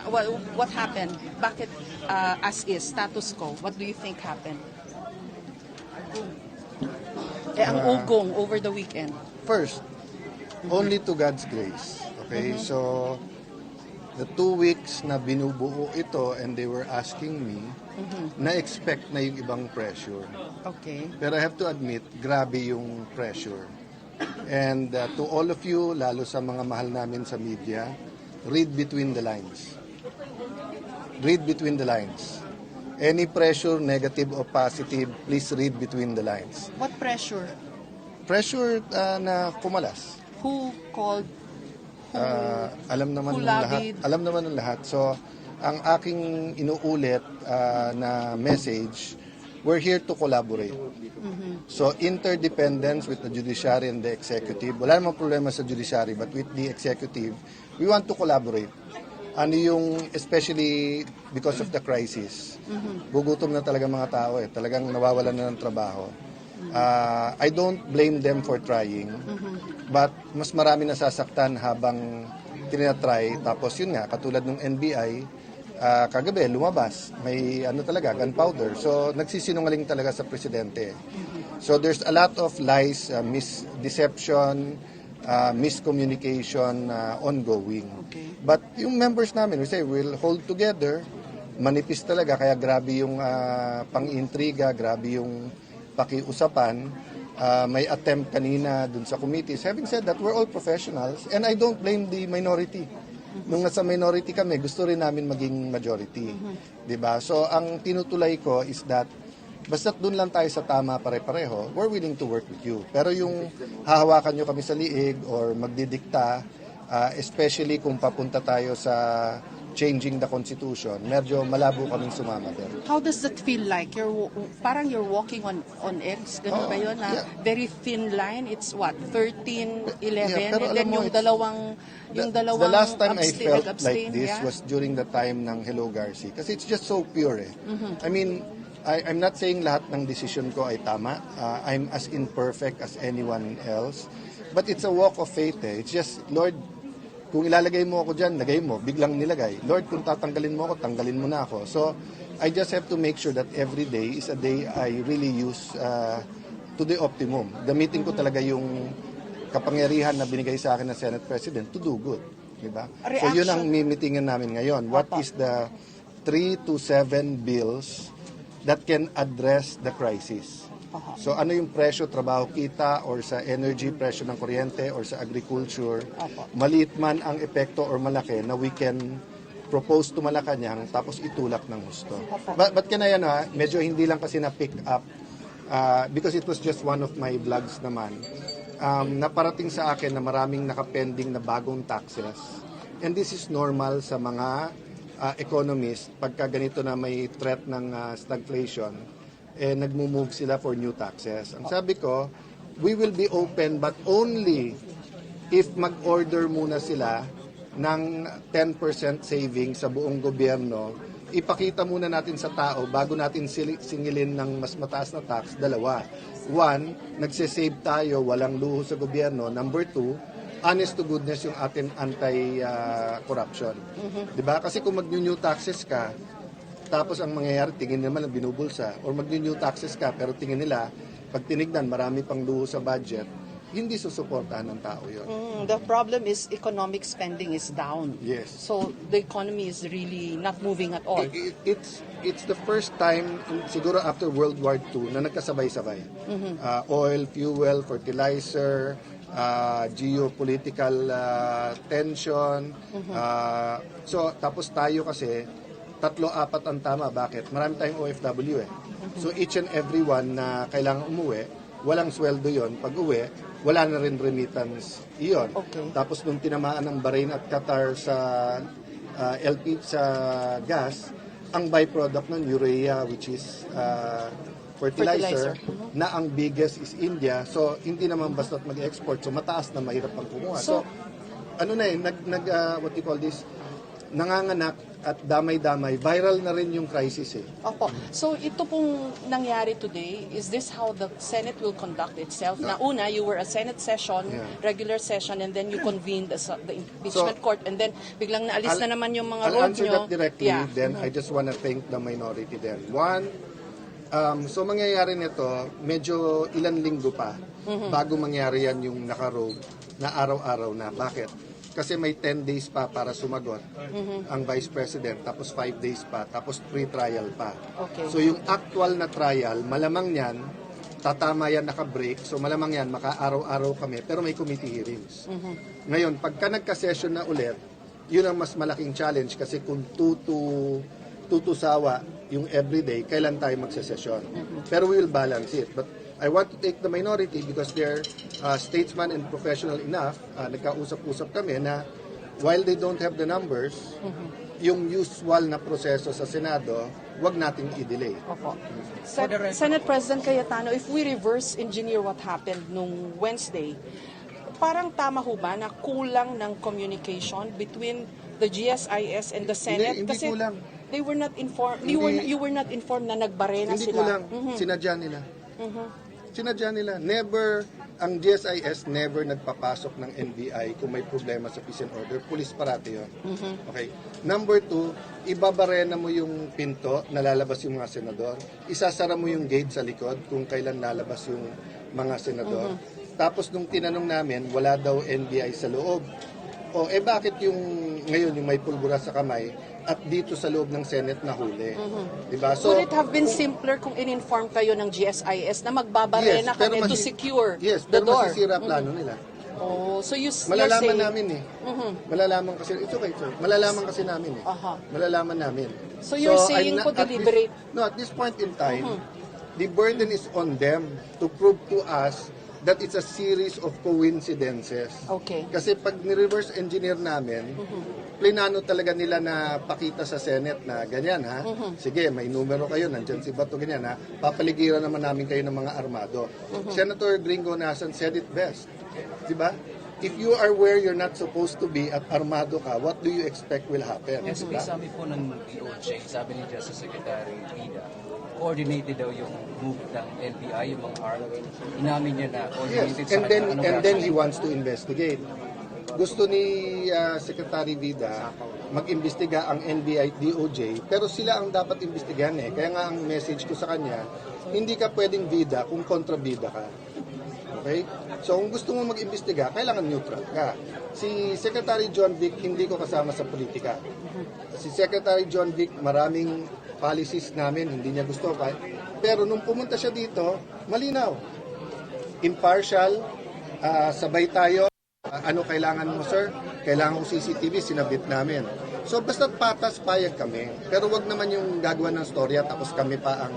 what happened? Bakit as is, status quo? What do you think happened? Ang ugong over the weekend. First, only to God's grace. Okay, so the 2 weeks na binubuo ito and they were asking me, na-expect na yung ibang pressure. Okay. Pero I have to admit, grabe yung pressure. And to all of you, lalo sa mga mahal namin sa media, read between the lines. Read between the lines. Any pressure, negative or positive, please read between the lines. What pressure? Pressure na kumalas. Who called? Alam naman Who ng lahat. lobbied? Alam naman ng lahat. So, ang aking inuulit na message, we're here to collaborate. So, interdependence with the judiciary and the executive. Wala namang problema sa judiciary, but with the executive, we want to collaborate. Ano yung, especially because of the crisis, gugutom na talaga mga tao talagang nawawalan na ng trabaho. I don't blame them for trying, but mas marami nasasaktan habang tinatry. Tapos yun nga, katulad ng NBI, kagabi lumabas, may talaga, gunpowder. So nagsisinungaling talaga sa presidente. So there's a lot of lies, deception, miscommunication ongoing. Okay. But yung members namin, we say we'll hold together. Manipis talaga, kaya grabe yung pang-intriga, grabe yung pakiusapan. May attempt kanina dun sa committees. Having said that, we're all professionals and I don't blame the minority. Nung nasa minority kami, gusto rin namin maging majority. Diba? So ang tinutulay ko is that basta't dun lang tayo sa tama pare-pareho, we're willing to work with you. Pero yung hahawakan nyo kami sa liig or magdidikta, especially kung papunta tayo sa changing the Constitution, medyo malabo kaming sumama din. How does that feel like? Parang you're walking on eggs, ganun ba yun? Na very thin line. It's what, 13, 11, pero and then alam mo, yung dalawang the last time I felt nag-abstain, like this yeah? was during the time ng Hello Garci. Kasi it's just so pure I mean, I'm not saying lahat ng decision ko ay tama. I'm as imperfect as anyone else. But it's a walk of faith It's just, Lord, kung ilalagay mo ako dyan, lagay mo, biglang nilagay. Lord, kung tatanggalin mo ako, tanggalin mo na ako. So, I just have to make sure that every day is a day I really use to the optimum. Gamitin ko talaga yung kapangyarihan na binigay sa akin ng Senate President to do good. Diba? So, yun ang mimitingin namin ngayon. What is the 3 to 7 bills that can address the crisis? So ano yung presyo, trabaho kita, or sa energy, presyo ng kuryente, or sa agriculture, maliit man ang epekto or malaki na we can propose to Malacanang tapos itulak ng husto. But can I, medyo hindi lang kasi na-pick up because it was just one of my vlogs naman. Naparating sa akin na maraming nakapending na bagong taxes. And this is normal sa mga economists pagka ganito na may threat ng stagflation. Nagmo-move sila for new taxes. Ang sabi ko, we will be open but only if mag-order muna sila ng 10% savings sa buong gobyerno. Ipakita muna natin sa tao bago natin singilin ng mas mataas na tax. Dalawa. One, nagsisave tayo, walang luho sa gobyerno. Number two, honest to goodness yung ating anti-corruption. Diba? Kasi kung mag-new taxes ka, tapos ang mangyayari, tingin naman na binubulsa. Or mag-new taxes ka, pero tingin nila, pag tinignan, marami pang luho sa budget, hindi susuportahan ng tao yun. The problem is economic spending is down. Yes. So the economy is really not moving at all. It's the first time, siguro after World War II, na nagkasabay-sabay. Oil, fuel, fertilizer, geopolitical tension. So, tapos tayo kasi, 3-4 ang tama. Bakit? Marami tayong OFW So each and every one na kailangan umuwi, walang sweldo yon. Pag uwi, wala na rin remittance iyon. Okay. Tapos nung tinamaan ng Bahrain at Qatar sa LP sa gas, ang byproduct ng urea, which is fertilizer. Na ang biggest is India. So hindi naman basta't mag-export. So mataas na, mahirap pang kumuha. So ano na what do you call this? Nanganganak at damay-damay, viral na rin yung crisis eh. Opo. So ito pong nangyari today, is this how the Senate will conduct itself? Na una, you were a Senate session, Yeah. regular session, and then you convened the impeachment court, and then biglang naalis na naman yung mga I'll road answer nyo. that directly, Yeah. then I just want to thank the minority then. One, so mangyayari nito, medyo ilan linggo pa bago mangyari yan yung naka-rogue na araw-araw na. Bakit? Kasi may 10 days pa para sumagot ang Vice President, tapos 5 days pa, tapos pre-trial pa. Okay. So yung actual na trial, malamang yan, tatama yan naka-break, so malamang yan, maka-araw-araw kami, pero may committee hearings. Ngayon, pagka nagka-session na ulit, yun ang mas malaking challenge kasi kung tutusawa yung everyday, kailan tayo magse-session. Pero we will balance it. But I want to take the minority because they're statesman and professional enough. Nagkausap-usap kami na while they don't have the numbers, yung usual na proseso sa Senado, wag nating i-delay. Opo. Senate President Cayetano, if we reverse engineer what happened nung Wednesday, parang tama ho ba na kulang ng communication between the GSIS and the Senate? Hindi kulang. They were not informed. Hindi. You were not informed na nagbarena Hindi sila. kulang. Sinadya nila. Sinadya nila. Never, ang GSIS never nagpapasok ng NBI kung may problema sa peace and order. Police parati yun. Okay. Number 2, ibabarena mo yung pinto na lalabas yung mga senador. Isasara mo yung gate sa likod kung kailan lalabas yung mga senador. Tapos nung tinanong namin, wala daw NBI sa loob. O bakit yung ngayon yung may pulbura sa kamay at dito sa loob ng Senate nahuli? Diba? So, Would it have been simpler kung in-inform kayo ng GSIS na magbabarena pero kami to secure yes, the pero door? masisira plano nila. Oh, so you're Malalaman saying... namin eh. Malalaman kasi, it's okay sir, malalaman kasi namin eh. Malalaman namin. So you're saying po deliberate? At this point in time, the burden is on them to prove to us that it's a series of coincidences. Okay. Kasi pag ni-reverse engineer namin, plinano talaga nila na pakita sa Senate na ganyan ha. Sige, may numero kayo, nandyan si Bato, ganyan ha. Papaligiran naman namin kayo ng mga armado. Senator Gringo Nasan said it best. Diba? If you are where you're not supposed to be at armado ka, what do you expect will happen? Yes, Diba? sabi po ng DOJ, sabi ni Justice Secretary Vida, coordinated daw yung move ng NBI, yung mga arms. Inamin niya na Yes, coordinated sa and then kanya. Anong and then gagawin? he wants to investigate. Gusto ni Secretary Vida mag-imbestiga ang NBI at DOJ, pero sila ang dapat imbestigahan eh. Kaya nga ang message ko sa kanya, hindi ka pwedeng Vida kung kontrabida ka. Okay? So kung gusto mo mag-imbestiga, kailangan neutral ka. Si Secretary John Vic, hindi ko kasama sa politika. Si Secretary John Vic, maraming policies namin, hindi niya gusto. Pero nung pumunta siya dito, malinaw. Impartial, sabay tayo. Ano kailangan mo, sir? Kailangan ko CCTV, sinabit namin. So basta patas, payag kami. Pero wag naman yung gagawa ng storya tapos kami pa ang